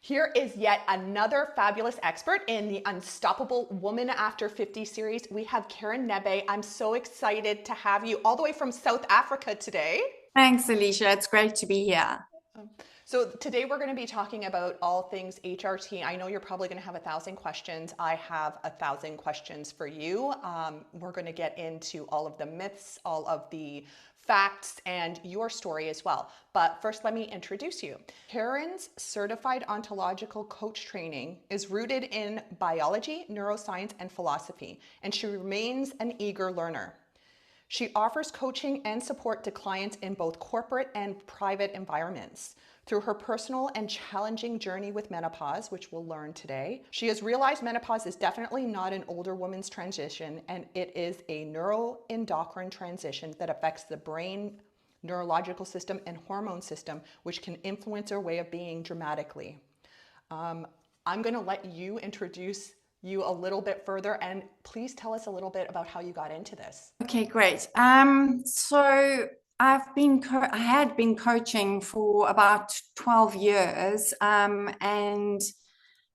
Here is yet another fabulous expert in the Unstoppable Woman After 50 series. We have KarenNebe. I'm so excited to have you all the way from South Africa today. Thanks, Alicia. It's great to be here. So today we're going to be talking about all things HRT. I know you're probably going to have 1,000 questions. I have 1,000 questions for you. We're going to get into all of the myths, all of the facts, and your story as well. But first, let me introduce you. Karen's certified ontological coach training is rooted in biology, neuroscience, and philosophy, and she remains an eager learner. She offers coaching and support to clients in both corporate and private environments. Through her personal and challenging journey with menopause, which we'll learn today, she has realized menopause is definitely not an older woman's transition, and it is a neuroendocrine transition that affects the brain, neurological system, and hormone system, which can influence our way of being dramatically. I'm going to let you introduce you a little bit further, and please tell us a little bit about how you got into this. Okay, great. So I had been coaching for about 12 years, and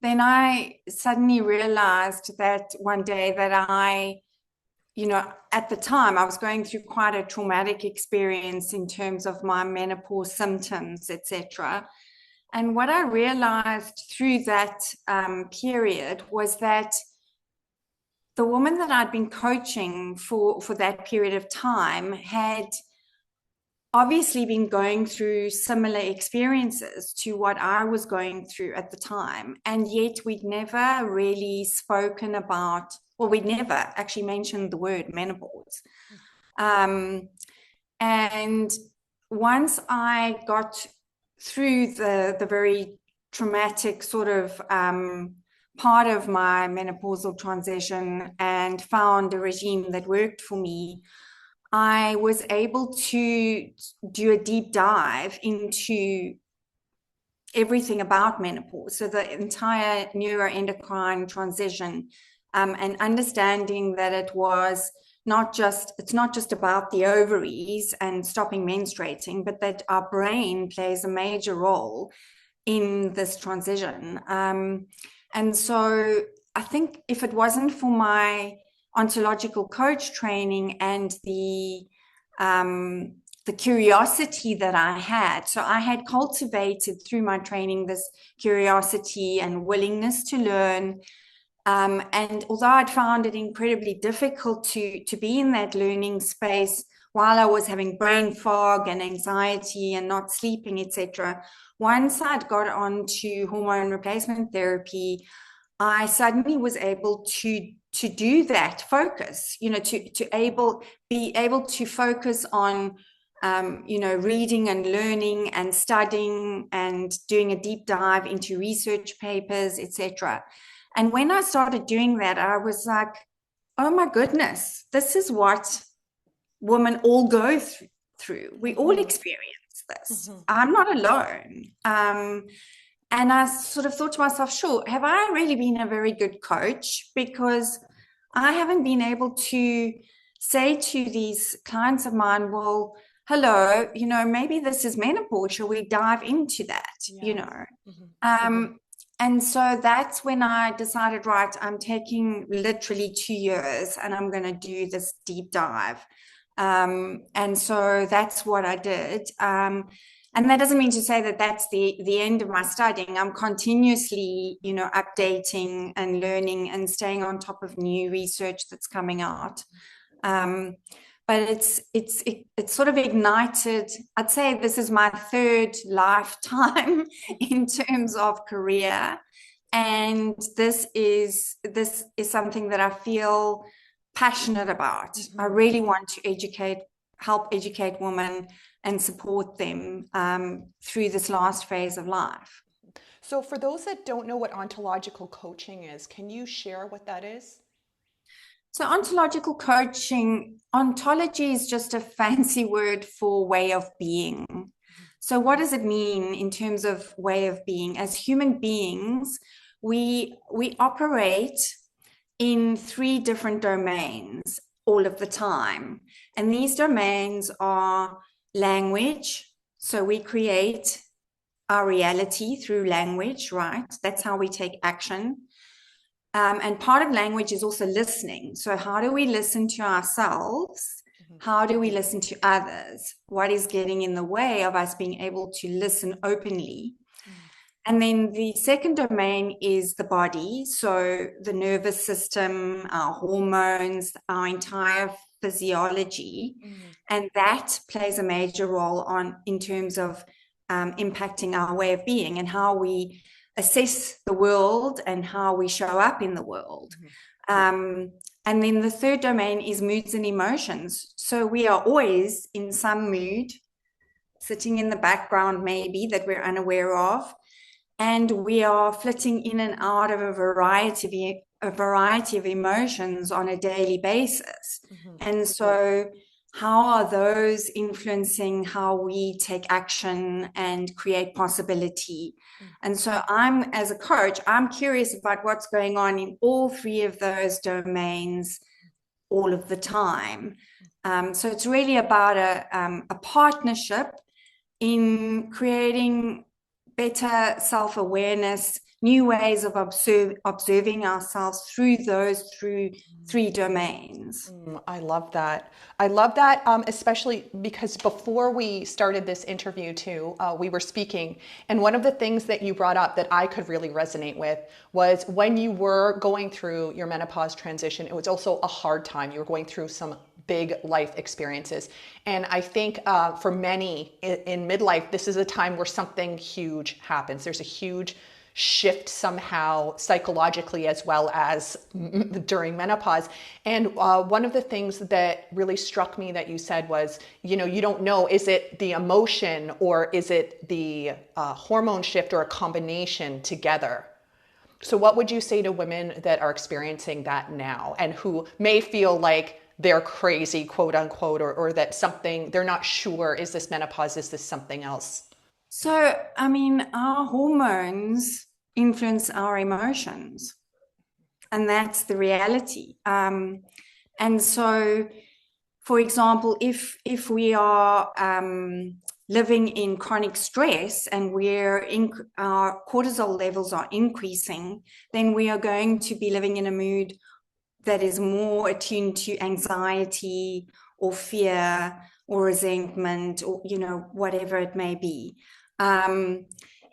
then I suddenly realized that one day that at the time I was going through quite a traumatic experience in terms of my menopause symptoms, etc. And what I realized through that period was that the woman that I'd been coaching for that period of time had obviously been going through similar experiences to what I was going through at the time. And yet we'd never really spoken about, well, we'd never actually mentioned the word menopause. And once I got through the very traumatic sort of part of my menopausal transition and found a regime that worked for me, I was able to do a deep dive into everything about menopause. So the entire neuroendocrine transition, and understanding that it's not just about the ovaries and stopping menstruating, but that our brain plays a major role in this transition. And so I think if it wasn't for my ontological coach training and the curiosity that I had, so I had cultivated through my training this curiosity and willingness to learn. And although I'd found it incredibly difficult to be in that learning space while I was having brain fog and anxiety and not sleeping, etc., once I'd got onto hormone replacement therapy, I suddenly was able to do that focus, be able to focus on, reading and learning and studying and doing a deep dive into research papers, etc. And when I started doing that, I was like, oh my goodness, this is what women all go through. We all experience this. Mm-hmm. I'm not alone. And I sort of thought to myself, sure, have I really been a very good coach? Because I haven't been able to say to these clients of mine, well, hello, maybe this is menopause. Shall we dive into that? Yeah. Mm-hmm. And so that's when I decided, right, I'm taking literally 2 years and I'm going to do this deep dive. And so that's what I did. And that doesn't mean to say that that's the end of my studying. I'm continuously, updating and learning and staying on top of new research that's coming out. But it's sort of ignited. I'd say this is my third lifetime in terms of career, and this is something that I feel passionate about. Mm-hmm. I really want to help educate women and support them through this last phase of life. So for those that don't know what ontological coaching is, can you share what that is? So ontological coaching, ontology is just a fancy word for way of being. So what does it mean in terms of way of being? As human beings, we operate in 3 different domains all of the time. And these domains are language. So we create our reality through language, right? That's how we take action. And part of language is also listening. So how do we listen to ourselves? How do we listen to others? What is getting in the way of us being able to listen openly? And then the second domain is the body. So the nervous system, our hormones, our entire physiology. And that plays a major role in terms of impacting our way of being and how we assess the world and how we show up in the world. And then the third domain is moods and emotions. So we are always in some mood, sitting in the background maybe that we're unaware of, and we are flitting in and out of a variety of emotions on a daily basis. And so how are those influencing how we take action and create possibility? And so as a coach, I'm curious about what's going on in all three of those domains all of the time. So it's really about a partnership in creating better self-awareness, new ways of observing ourselves through those three domains. I love that. I love that, especially because before we started this interview too, we were speaking, and one of the things that you brought up that I could really resonate with was when you were going through your menopause transition, it was also a hard time. You were going through some big life experiences. And I think for many in midlife, this is a time where something huge happens. There's a huge shift somehow psychologically as well as during menopause. And one of the things that really struck me that you said was, you don't know, is it the emotion or is it the hormone shift or a combination together? So what would you say to women that are experiencing that now and who may feel like they're crazy, quote unquote, or that they're not sure, is this menopause, is this something else? So, our hormones influence our emotions, and that's the reality. And so, for example, if we are living in chronic stress and our cortisol levels are increasing, then we are going to be living in a mood that is more attuned to anxiety or fear or resentment or, whatever it may be.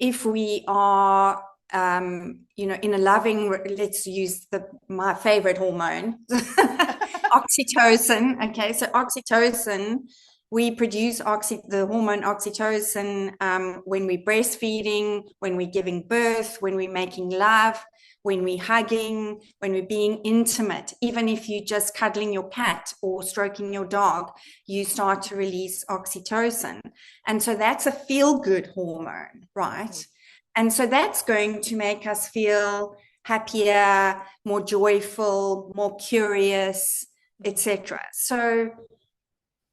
If we are, in a loving, let's use my favorite hormone, oxytocin. Okay, so oxytocin, we produce the hormone oxytocin when we're breastfeeding, when we're giving birth, when we're making love, when we're hugging, when we're being intimate. Even if you're just cuddling your cat or stroking your dog, you start to release oxytocin. And so that's a feel-good hormone, right? And so that's going to make us feel happier, more joyful, more curious, etc. So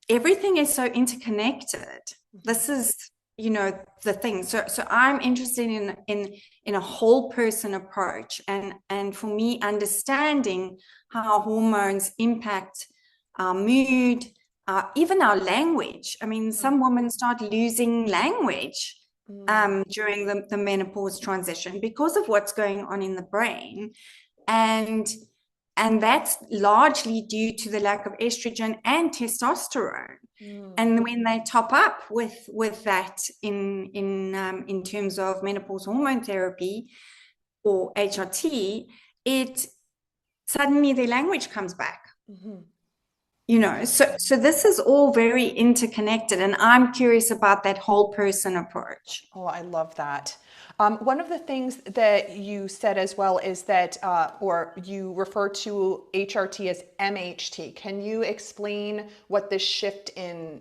everything is so interconnected. This is, the thing. So I'm interested in a whole person approach, and for me, understanding how hormones impact our mood, even our language. Some women start losing language during the menopause transition because of what's going on in the brain, and that's largely due to the lack of estrogen and testosterone. And when they top up with that in terms of menopause hormone therapy or HRT, it suddenly their language comes back. So this is all very interconnected, and I'm curious about that whole person approach. Oh, I love that. One of the things that you said as well is that, or you refer to HRT as MHT. Can you explain what this shift in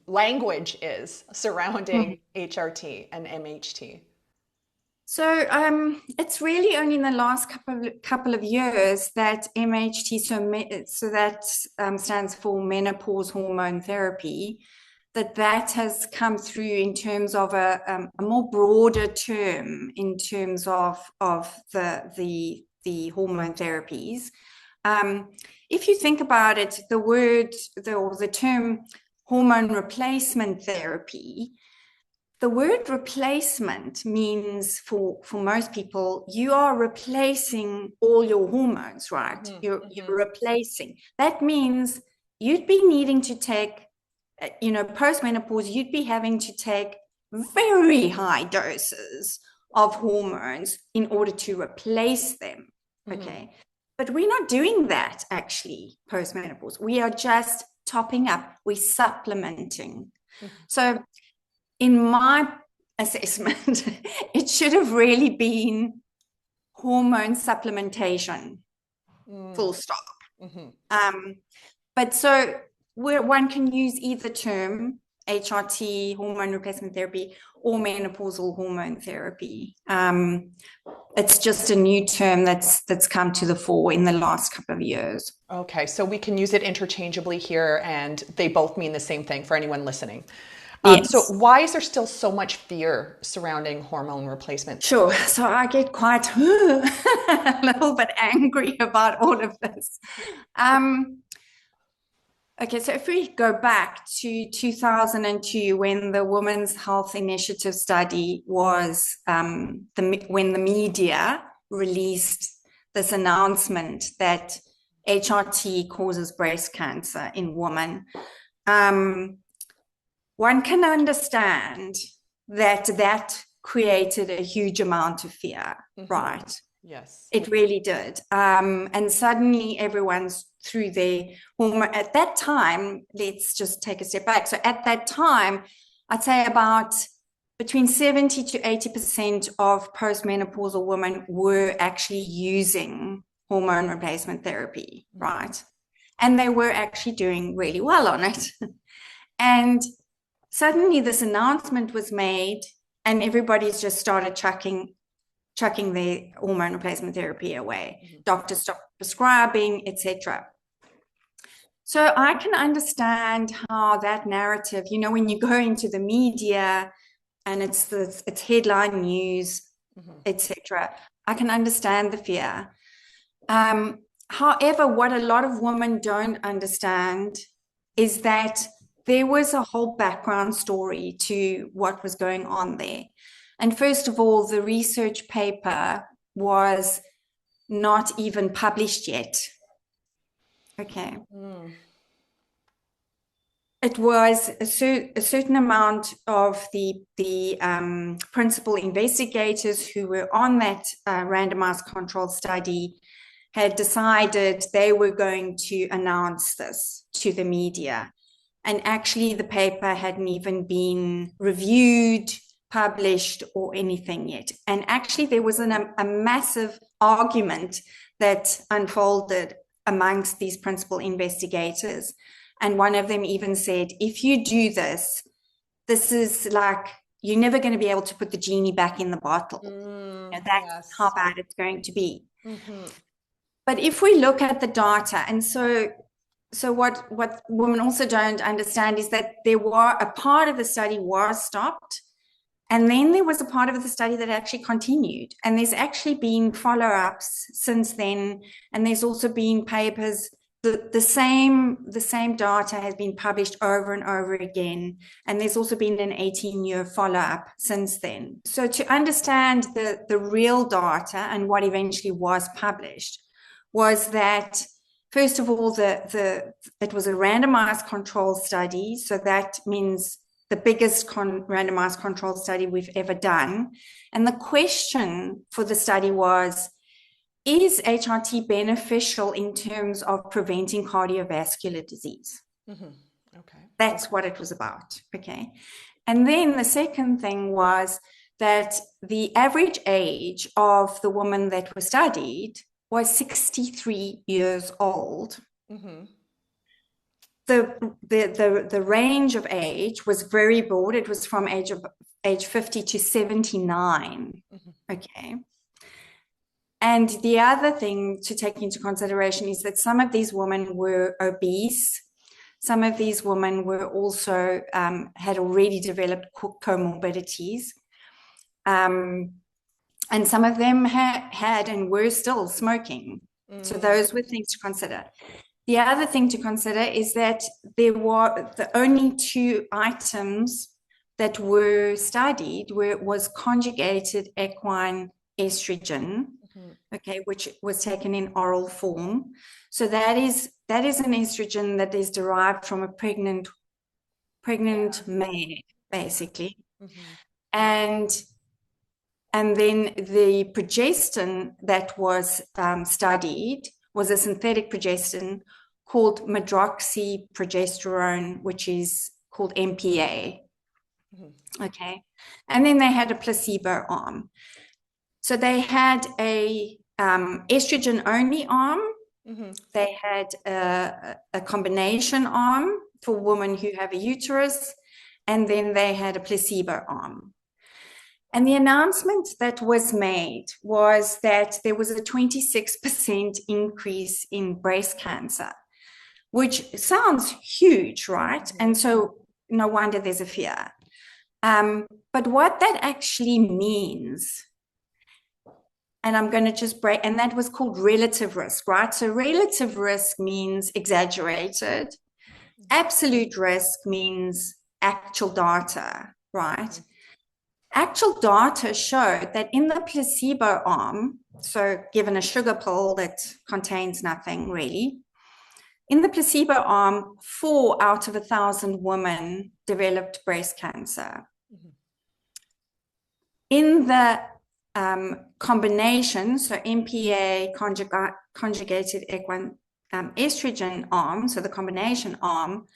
language is surrounding HRT and MHT? So it's really only in the last couple of years that MHT, so that stands for menopause hormone therapy, that has come through in terms of a more broader term in terms of the hormone therapies. If you think about it, the term hormone replacement therapy the word replacement means for most people, you are replacing all your hormones, right? You're replacing. That means you'd be needing to take, post-menopause, you'd be having to take very high doses of hormones in order to replace them. Okay. But we're not doing that actually post-menopause. We are just topping up, we're supplementing. So in my assessment, it should have really been hormone supplementation, full stop. But so one can use either term, HRT, hormone replacement therapy, or menopausal hormone therapy. It's just a new term that's come to the fore in the last couple of years. Okay, so we can use it interchangeably here, and they both mean the same thing for anyone listening. Yes. So why is there still so much fear surrounding hormone replacement? Sure. So I get quite a little bit angry about all of this. Okay, so if we go back to 2002, when the Women's Health Initiative study was, when the media released this announcement that HRT causes breast cancer in women, one can understand that created a huge amount of fear, right? Yes. It really did. And suddenly everyone's through their hormone. At that time, let's just take a step back. So at that time, I'd say about between 70 to 80% of postmenopausal women were actually using hormone replacement therapy, right? And they were actually doing really well on it. And suddenly this announcement was made and everybody's just started chucking their hormone replacement therapy away. Doctors stopped prescribing, etc. So I can understand how that narrative, when you go into the media and it's headline news, etc., I can understand the fear. However, what a lot of women don't understand is that there was a whole background story to what was going on there. And first of all, the research paper was not even published yet. Okay. It was a certain amount of the principal investigators who were on that randomized control study had decided they were going to announce this to the media. And actually, the paper hadn't even been reviewed, published, or anything yet. And actually, there was a massive argument that unfolded amongst these principal investigators. And one of them even said, if you do this, this is like, you're never going to be able to put the genie back in the bottle. That's how bad it's going to be. But if we look at the data, and so what women also don't understand is that a part of the study was stopped, and then there was a part of the study that actually continued. And there's actually been follow-ups since then, and there's also been papers. The same data has been published over and over again, and there's also been an 18-year follow-up since then. So to understand the real data and what eventually was published was that, first of all, it was a randomized control study. So that means the biggest randomized control study we've ever done. And the question for the study was, is HRT beneficial in terms of preventing cardiovascular disease? Okay. That's what it was about. Okay. And then the second thing was that the average age of the woman that was studied was 63 years old. The range of age was very broad. It was from age 50 to 79. Okay. And the other thing to take into consideration is that some of these women were obese. Some of these women were also had already developed comorbidities. And some of them had and were still smoking. So those were things to consider. The other thing to consider is that there were the only two items that were studied was conjugated equine estrogen, okay, which was taken in oral form. So that is an estrogen that is derived from a pregnant mare, basically. And then the progestin that was studied was a synthetic progestin called medroxyprogesterone, which is called MPA. Okay. And then they had a placebo arm. So they had a estrogen only arm. They had a combination arm for women who have a uterus, and then they had a placebo arm. And the announcement that was made was that there was a 26% increase in breast cancer, which sounds huge, right? And so no wonder there's a fear. But what that actually means, and I'm going to just break, and that was called relative risk, right? So relative risk means exaggerated. Absolute risk means actual data, right? Actual data showed that in the placebo arm, so given a sugar pill that contains nothing really, in the placebo arm, 4 out of 1,000 women developed breast cancer. In the combination, so MPA conjugated equine estrogen arm, so the combination arm,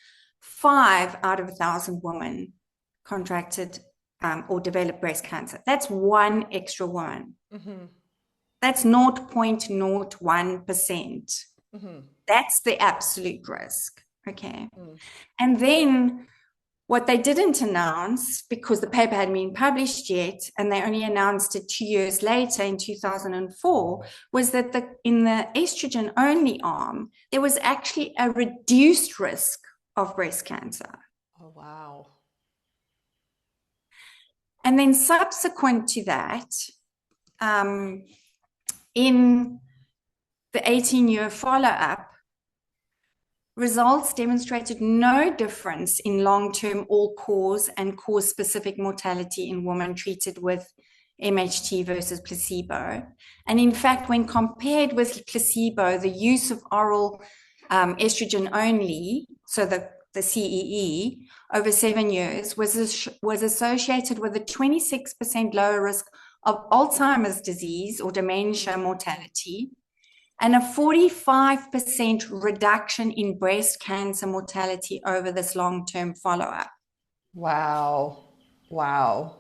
5 out of 1,000 women contracted or developed breast cancer. That's one extra one. That's 0.01%. That's the absolute risk. Okay. And then what they didn't announce, because the paper hadn't been published yet, and they only announced it 2 years later in 2004, was that in the estrogen only arm, there was actually a reduced risk of breast cancer. Oh, wow. And then subsequent to that, in the 18-year follow-up, results demonstrated no difference in long-term all-cause and cause-specific mortality in women treated with MHT versus placebo. And in fact, when compared with placebo, the use of oral estrogen only, so the CEE, over 7 years was associated with a 26% lower risk of Alzheimer's disease or dementia mortality, and a 45% reduction in breast cancer mortality over this long-term follow-up. Wow. Wow.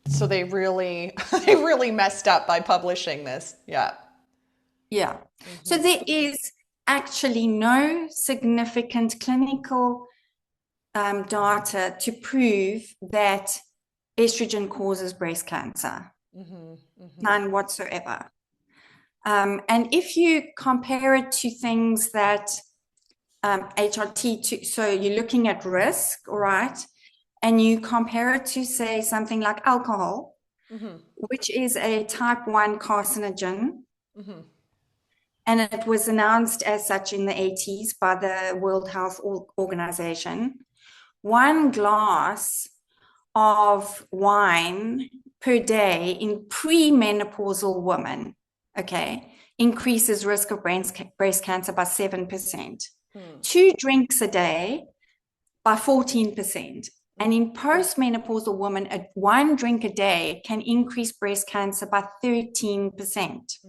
So they really messed up by publishing this. Yeah. Yeah. So there is actually no significant clinical data to prove that estrogen causes breast cancer. None whatsoever. And if you compare it to things that HRT, so you're looking at risk, all right, and you compare it to, say, something like alcohol, which is a type 1 carcinogen, and it was announced as such in the 80s by the World Health Organization. 1 glass of wine per day in premenopausal women, okay, increases risk of breast cancer by 7%. 2 drinks a day by 14%. And in postmenopausal women, 1 drink a day can increase breast cancer by 13%.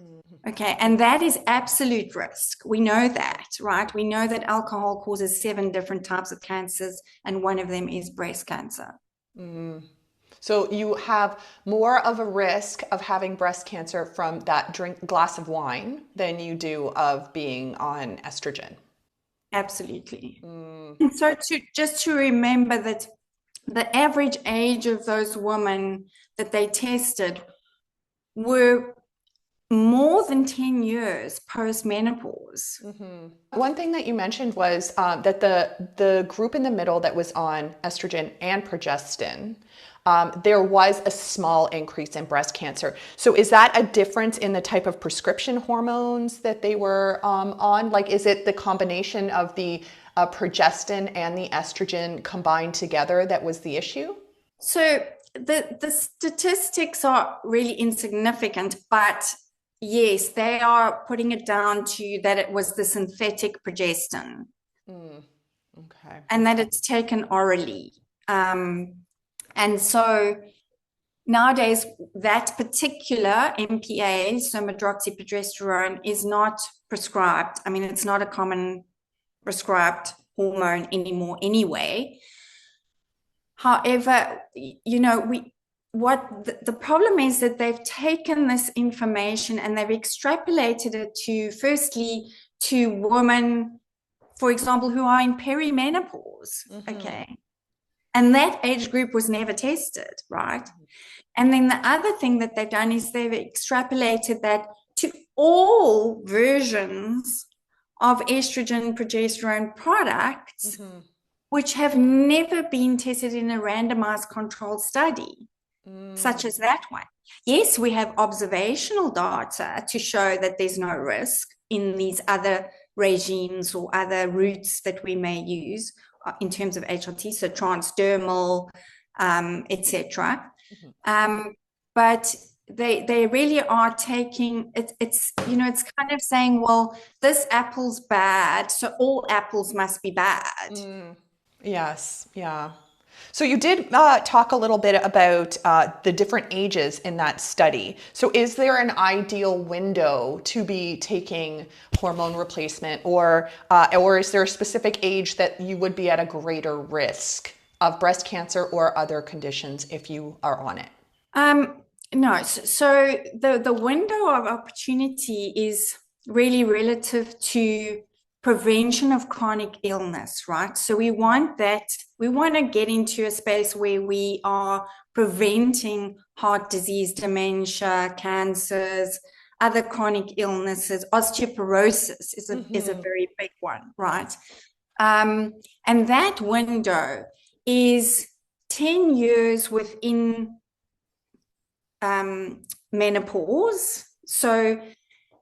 Okay, and that is absolute risk. We know that, right? We know that alcohol causes 7 different types of cancers, and one of them is breast cancer. So you have more of a risk of having breast cancer from that glass of wine than you do of being on estrogen. Absolutely. And so just to remember that the average age of those women that they tested were more than 10 years post-menopause. One thing that you mentioned was that the group in the middle that was on estrogen and progestin, there was a small increase in breast cancer. So is that a difference in the type of prescription hormones that they were on? Like, is it the combination of the progestin and the estrogen combined together that was the issue? So the statistics are really insignificant, but yes, they are putting it down to that it was the synthetic progestin Mm, okay. and that it's taken orally. And so nowadays, that particular MPA, so medroxyprogesterone, is not prescribed. I mean, it's not a common prescribed hormone anymore anyway. However, the problem is that they've taken this information and they've extrapolated it to, firstly, to women, for example, who are in perimenopause. Okay. And that age group was never tested, right? And then the other thing that they've done is they've extrapolated that to all versions of estrogen progesterone products, which have never been tested in a randomized controlled study, such as that one. Yes, we have observational data to show that there's no risk in these other regimes or other routes that we may use in terms of HRT, so transdermal, etc. But they really are taking it's kind of saying, well, this apple's bad, so all apples must be bad. Yes, yeah. So you did talk a little bit about the different ages in that study. So is there an ideal window to be taking hormone replacement, or is there a specific age that you would be at a greater risk of breast cancer or other conditions if you are on it? No. So the window of opportunity is really relative to prevention of chronic illness, right? So we want to get into a space where we are preventing heart disease, dementia, cancers, other chronic illnesses. Osteoporosis is a very big one, right? And that window is 10 years within menopause. So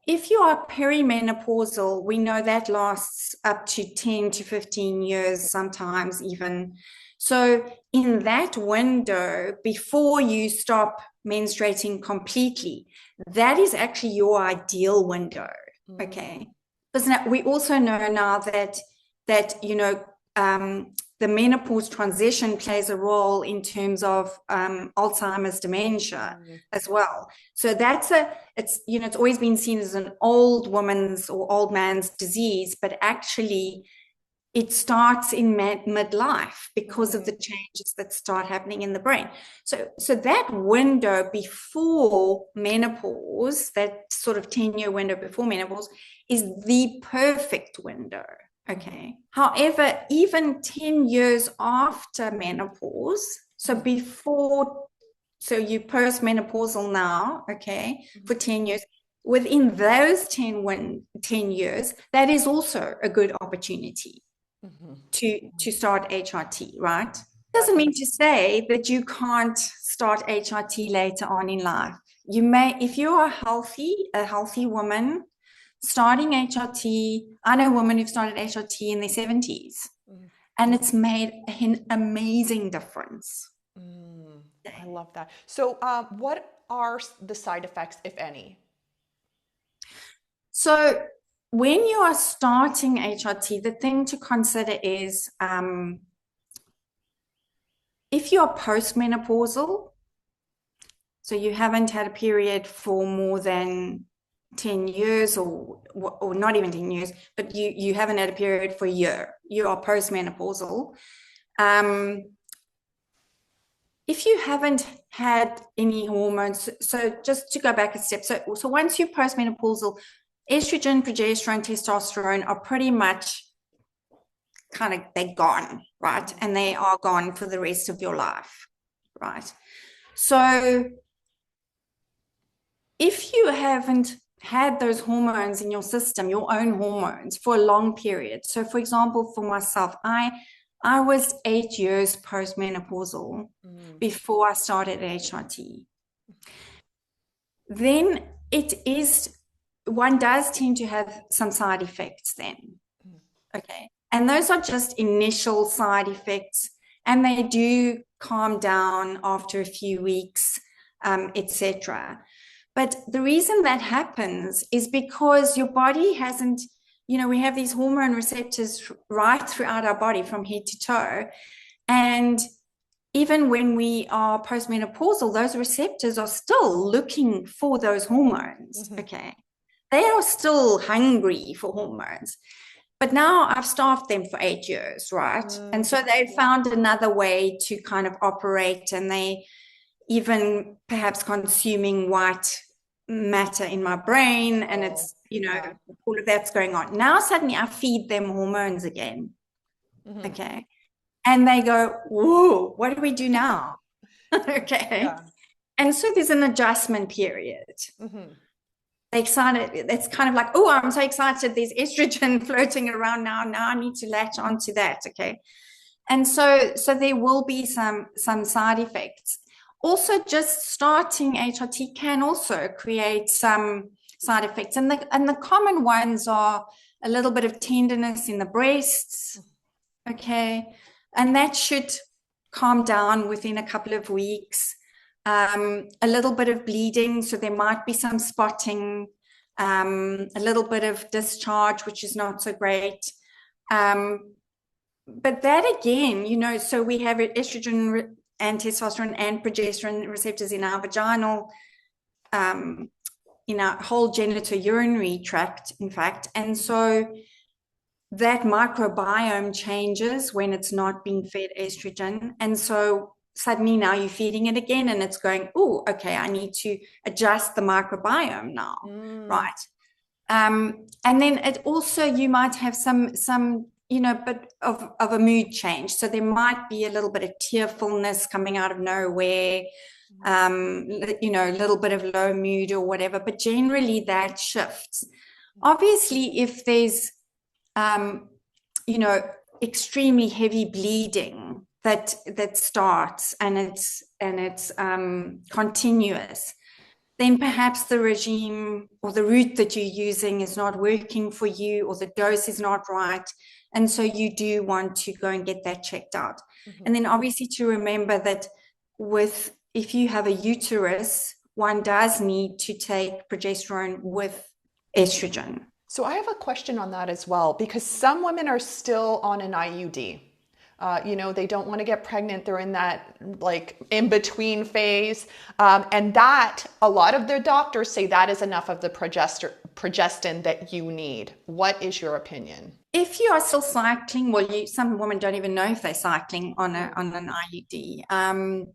if you are perimenopausal, we know that lasts up to 10 to 15 years, sometimes even. So in that window, before you stop menstruating completely, that is actually your ideal window. Okay. Because we also know now that the menopause transition plays a role in terms of Alzheimer's dementia as well. So it's always been seen as an old woman's or old man's disease, but actually it starts in midlife because of the changes that start happening in the brain. So that window before menopause, that sort of 10-year window before menopause, is the perfect window. Okay. However, even 10 years after menopause, so you're postmenopausal now, okay, for 10 years, within those 10 years, that is also a good opportunity to start HRT, right? Doesn't mean to say that you can't start HRT later on in life. You may, if you are a healthy woman, starting HRT, I know women who've started HRT in their 70s, and it's made an amazing difference. I love that. So what are the side effects, if any? So when you are starting HRT, the thing to consider is if you're postmenopausal, so you haven't had a period for more than 10 years or not even 10 years, but you haven't had a period for a year, you are postmenopausal. If you haven't had any hormones, so just to go back a step, so once you're postmenopausal, estrogen, progesterone, testosterone are pretty much they're gone, right? And they are gone for the rest of your life, right? So if you haven't had those hormones in your system, your own hormones, for a long period. So for example, for myself, I was 8 years postmenopausal before I started HRT. Then one does tend to have some side effects then. Okay. And those are just initial side effects. and they do calm down after a few weeks, etc. But the reason that happens is because your body hasn't, we have these hormone receptors right throughout our body from head to toe. And even when we are postmenopausal, those receptors are still looking for those hormones. Okay. They are still hungry for hormones. But now I've staffed them for 8 years, right? And so they've found another way to kind of operate, and they even perhaps consuming white matter in my brain, and it's, all of that's going on. Now suddenly I feed them hormones again. Okay. And they go, whoa, what do we do now? Okay. Yeah. And so there's an adjustment period. They're excited. It's kind of like, oh, I'm so excited. There's estrogen floating around now. Now I need to latch onto that. Okay. And so there will be some side effects. Also, just starting HRT can also create some side effects. And the common ones are a little bit of tenderness in the breasts. Okay. And that should calm down within a couple of weeks. A little bit of bleeding. So there might be some spotting, a little bit of discharge, which is not so great. But that again, so we have estrogen and testosterone and progesterone receptors in our vaginal, in our whole genitourinary tract, in fact. And so that microbiome changes when it's not being fed estrogen. And so suddenly now you're feeding it again, and it's going, oh, okay, I need to adjust the microbiome now, right? And then it also, you might have some bit of a mood change. So there might be a little bit of tearfulness coming out of nowhere, a little bit of low mood or whatever, but generally that shifts. Obviously, if there's, extremely heavy bleeding that starts and it's continuous, then perhaps the regime or the route that you're using is not working for you, or the dose is not right. And so you do want to go and get that checked out. And then obviously to remember that if you have a uterus, one does need to take progesterone with estrogen. So I have a question on that as well, because some women are still on an IUD. They don't want to get pregnant. They're in that in between phase. And that a lot of their doctors say that is enough of the progestin that you need. What is your opinion? If you are still cycling, some women don't even know if they're cycling on an IUD. And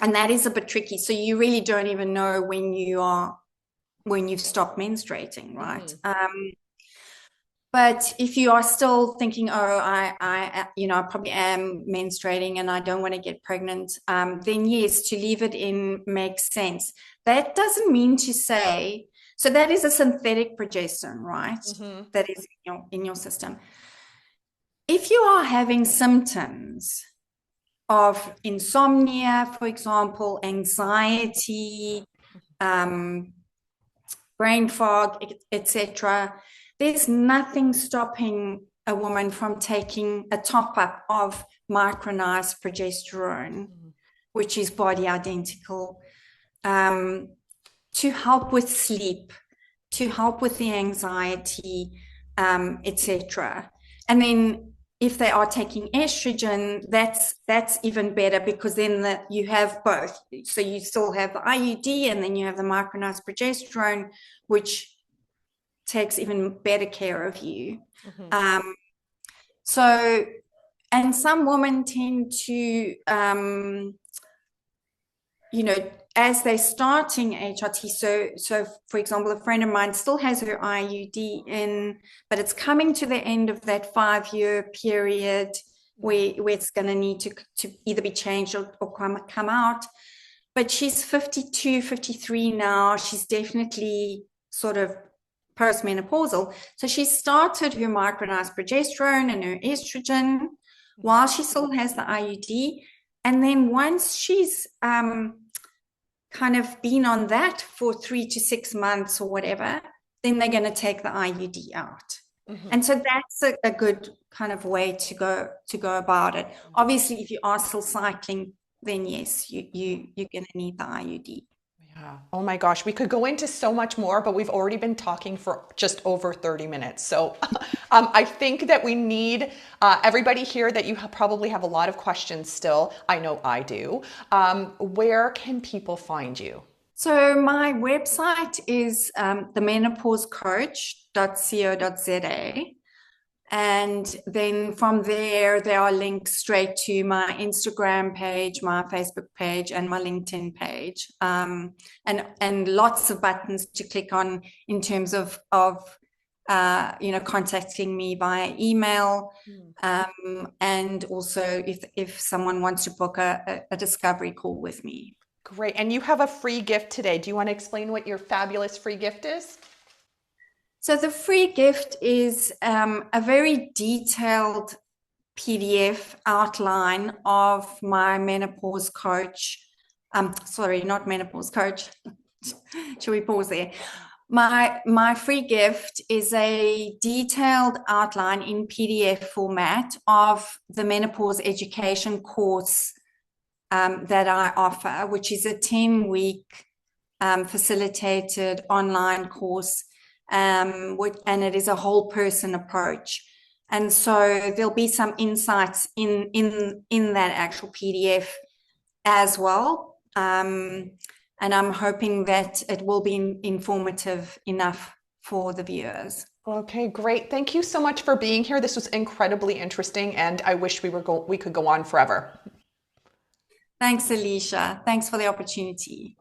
that is a bit tricky. So you really don't even know when you've stopped menstruating, right? But if you are still thinking, oh, I probably am menstruating and I don't want to get pregnant, then yes, to leave it in makes sense. That doesn't mean to say, so that is a synthetic progesterone, right? That is in your system. If you are having symptoms of insomnia, for example, anxiety, brain fog, etc., there's nothing stopping a woman from taking a top-up of micronized progesterone, which is body identical, to help with sleep, to help with the anxiety, etc. And then if they are taking estrogen, that's even better, because then you have both. So you still have the IUD, and then you have the micronized progesterone, which takes even better care of you. And some women tend to, as they're starting HRT, so for example, a friend of mine still has her IUD in, but it's coming to the end of that 5-year period where it's going to need to either be changed or come out. But she's 52, 53 now. She's definitely sort of postmenopausal. So she started her micronized progesterone and her estrogen while she still has the IUD. And then once she's kind of been on that for 3 to 6 months or whatever, then they're going to take the IUD out. Mhm. And so that's a good kind of way to go about it. Obviously, if you are still cycling, then yes, you're going to need the IUD. Yeah. Oh my gosh, we could go into so much more, but we've already been talking for just over 30 minutes. So I think that we need everybody here that you probably have a lot of questions still. I know I do. Where can people find you? So my website is themenopausecoach.co.za. And then from there are links straight to my Instagram page, my Facebook page, and my LinkedIn page, and lots of buttons to click on in terms of contacting me via email, and also if someone wants to book a discovery call with me. Great. And you have a free gift today. Do you want to explain what your fabulous free gift is? So the free gift is a very detailed PDF outline of my menopause coach. Sorry, not menopause coach. Should we pause there? My free gift is a detailed outline in PDF format of the menopause education course that I offer, which is a 10-week facilitated online course, and it is a whole person approach. And so there'll be some insights in that actual PDF as well. And I'm hoping that it will be informative enough for the viewers. Okay, great. Thank you so much for being here. This was incredibly interesting, and I wish we could go on forever. Thanks, Alicia. Thanks for the opportunity.